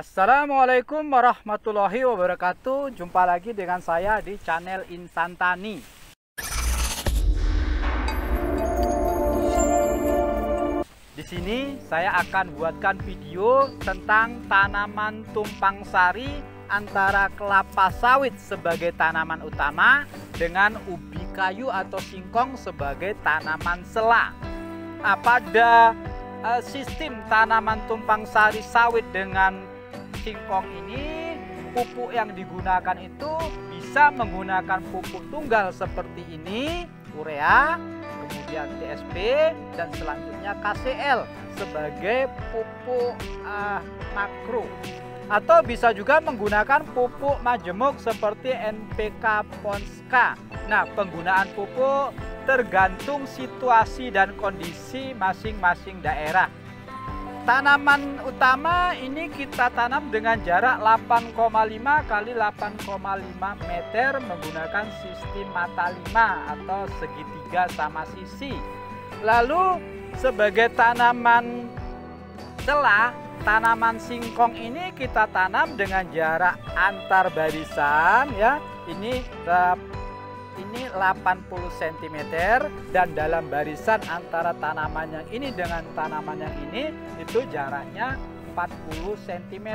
Assalamualaikum warahmatullahi wabarakatuh. Jumpa lagi dengan saya di channel Insan Tani. Di sini saya akan buatkan video tentang tanaman tumpang sari antara kelapa sawit sebagai tanaman utama dengan ubi kayu atau singkong sebagai tanaman sela. Pada sistem tanaman tumpang sari sawit dengan singkong ini, pupuk yang digunakan itu bisa menggunakan pupuk tunggal seperti ini, urea, kemudian TSP, dan selanjutnya KCL sebagai pupuk makro. Atau bisa juga menggunakan pupuk majemuk seperti NPK Ponska. Nah, penggunaan pupuk tergantung situasi dan kondisi masing-masing daerah. Tanaman utama ini kita tanam dengan jarak 8,5 kali 8,5 meter menggunakan sistem mata 5 atau segitiga sama sisi. Lalu sebagai tanaman sela, tanaman singkong ini kita tanam dengan jarak antar barisan ya. Ini 80 cm dan dalam barisan antara tanaman yang ini dengan tanaman yang ini itu jaraknya 40 cm,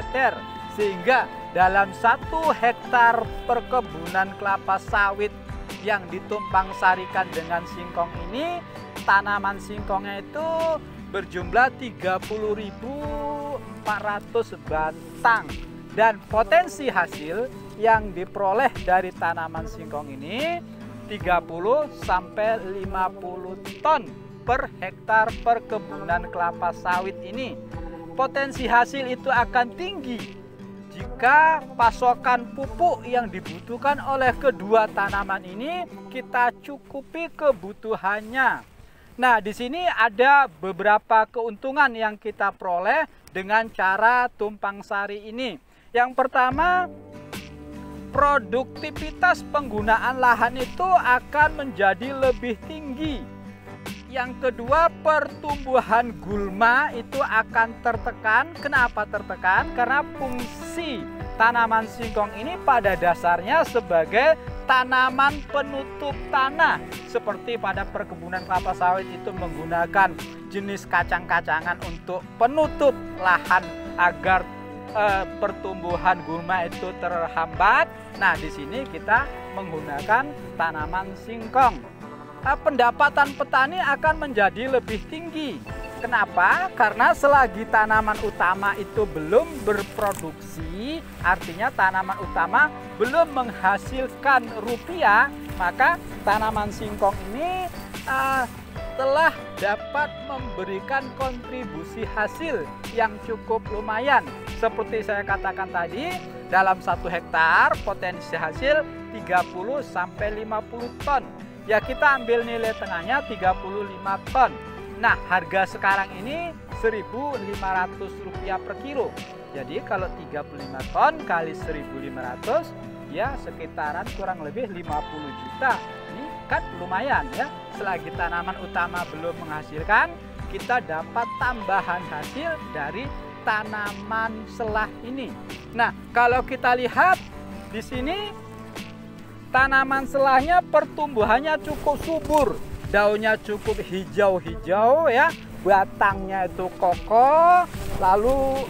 sehingga dalam 1 hektar perkebunan kelapa sawit yang ditumpang sarikan dengan singkong ini, tanaman singkongnya itu berjumlah 30.400 batang, dan potensi hasil yang diperoleh dari tanaman singkong ini 30 sampai 50 ton per hektar perkebunan kelapa sawit ini. Potensi hasil itu akan tinggi jika pasokan pupuk yang dibutuhkan oleh kedua tanaman ini kita cukupi kebutuhannya. Nah, di sini ada beberapa keuntungan yang kita peroleh dengan cara tumpang sari ini. Yang pertama, produktivitas penggunaan lahan itu akan menjadi lebih tinggi. Yang kedua, pertumbuhan gulma itu akan tertekan. Kenapa tertekan? Karena fungsi tanaman singkong ini pada dasarnya sebagai tanaman penutup tanah. Seperti pada perkebunan kelapa sawit itu menggunakan jenis kacang-kacangan untuk penutup lahan agar pertumbuhan gulma itu terhambat. Nah, di sini kita menggunakan tanaman singkong. Pendapatan petani akan menjadi lebih tinggi. Kenapa? Karena selagi tanaman utama itu belum berproduksi, artinya tanaman utama belum menghasilkan rupiah, maka tanaman singkong ini telah dapat memberikan kontribusi hasil yang cukup lumayan. Seperti saya katakan tadi, dalam 1 hektar potensi hasil 30 sampai 50 ton. Ya, kita ambil nilai tengahnya 35 ton. Nah, harga sekarang ini Rp1.500 per kilo. Jadi kalau 35 ton kali 1.500 ya sekitaran kurang lebih 50 juta. Ini kan lumayan ya. Selagi tanaman utama belum menghasilkan, kita dapat tambahan hasil dari tanaman selah ini. Nah, kalau kita lihat di sini tanaman selahnya pertumbuhannya cukup subur, daunnya cukup hijau-hijau ya, batangnya itu kokoh. Lalu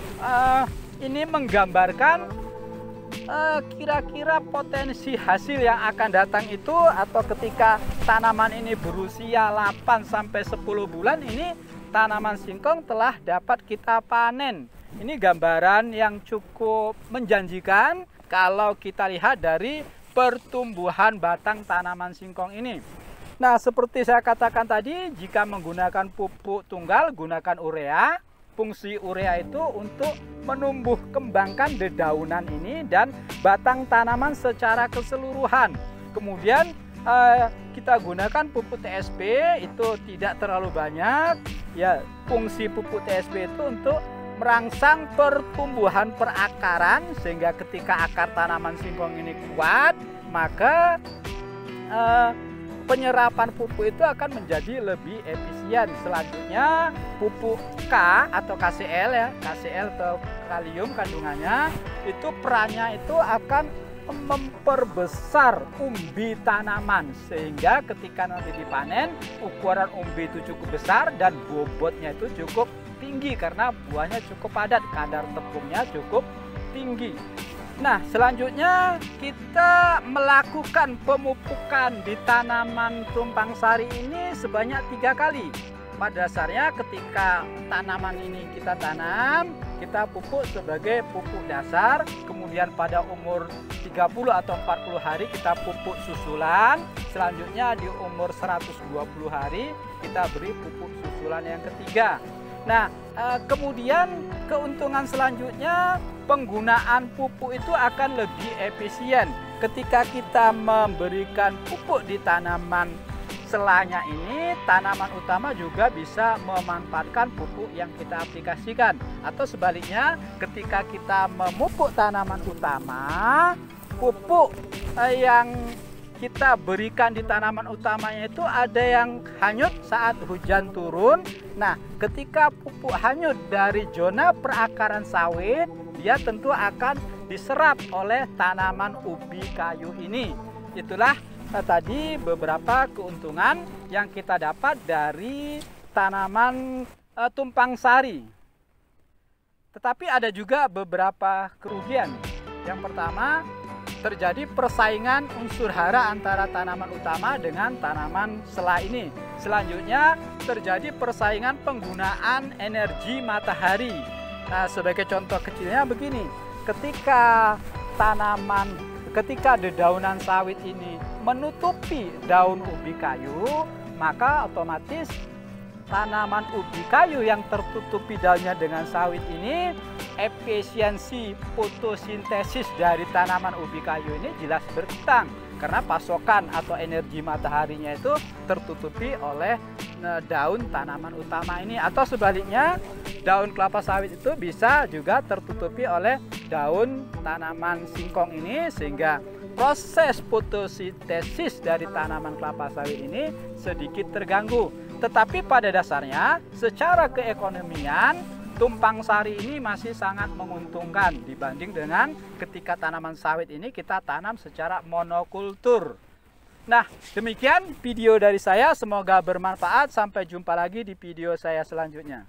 ini menggambarkan kira-kira potensi hasil yang akan datang itu, atau ketika tanaman ini berusia 8 sampai 10 bulan ini tanaman singkong telah dapat kita panen. Ini gambaran yang cukup menjanjikan kalau kita lihat dari pertumbuhan batang tanaman singkong ini. Nah, seperti saya katakan tadi, jika menggunakan pupuk tunggal, gunakan urea. Fungsi urea itu untuk menumbuh kembangkan dedaunan ini dan batang tanaman secara keseluruhan. Kemudian kita gunakan pupuk TSP, itu tidak terlalu banyak. Ya, fungsi pupuk TSP itu untuk merangsang pertumbuhan perakaran, sehingga ketika akar tanaman singkong ini kuat, maka penyerapan pupuk itu akan menjadi lebih efisien. Selanjutnya pupuk K atau KCl ya, KCl atau kalium kandungannya itu perannya itu akan memperbesar umbi tanaman, sehingga ketika nanti dipanen ukuran umbi itu cukup besar dan bobotnya itu cukup tinggi karena buahnya cukup padat, kadar tepungnya cukup tinggi. Nah, selanjutnya kita melakukan pemupukan di tanaman tumpang sari ini sebanyak 3 kali. Pada dasarnya ketika tanaman ini kita tanam, kita pupuk sebagai pupuk dasar, kemudian pada umur 30 atau 40 hari kita pupuk susulan, selanjutnya di umur 120 hari kita beri pupuk susulan yang ketiga. Nah, kemudian keuntungan selanjutnya penggunaan pupuk itu akan lebih efisien. Ketika kita memberikan pupuk di tanaman selanya ini, tanaman utama juga bisa memanfaatkan pupuk yang kita aplikasikan. Atau sebaliknya, ketika kita memupuk tanaman utama, pupuk yang kita berikan di tanaman utamanya itu ada yang hanyut saat hujan turun. Nah, ketika pupuk hanyut dari zona perakaran sawit, dia tentu akan diserap oleh tanaman ubi kayu ini. Itulah tadi beberapa keuntungan yang kita dapat dari tanaman tumpang sari. Tetapi ada juga beberapa kerugian. Yang pertama, terjadi persaingan unsur hara antara tanaman utama dengan tanaman sela ini. Selanjutnya terjadi persaingan penggunaan energi matahari. Nah, sebagai contoh kecilnya begini, ketika dedaunan sawit ini menutupi daun ubi kayu, maka otomatis tanaman ubi kayu yang tertutupi daunnya dengan sawit ini, efisiensi fotosintesis dari tanaman ubi kayu ini jelas berkurang karena pasokan atau energi mataharinya itu tertutupi oleh daun tanaman utama ini. Atau sebaliknya, daun kelapa sawit itu bisa juga tertutupi oleh daun tanaman singkong ini, sehingga proses fotosintesis dari tanaman kelapa sawit ini sedikit terganggu. Tetapi pada dasarnya secara keekonomian tumpang sari ini masih sangat menguntungkan dibanding dengan ketika tanaman sawit ini kita tanam secara monokultur. Nah, demikian video dari saya, semoga bermanfaat. Sampai jumpa lagi di video saya selanjutnya.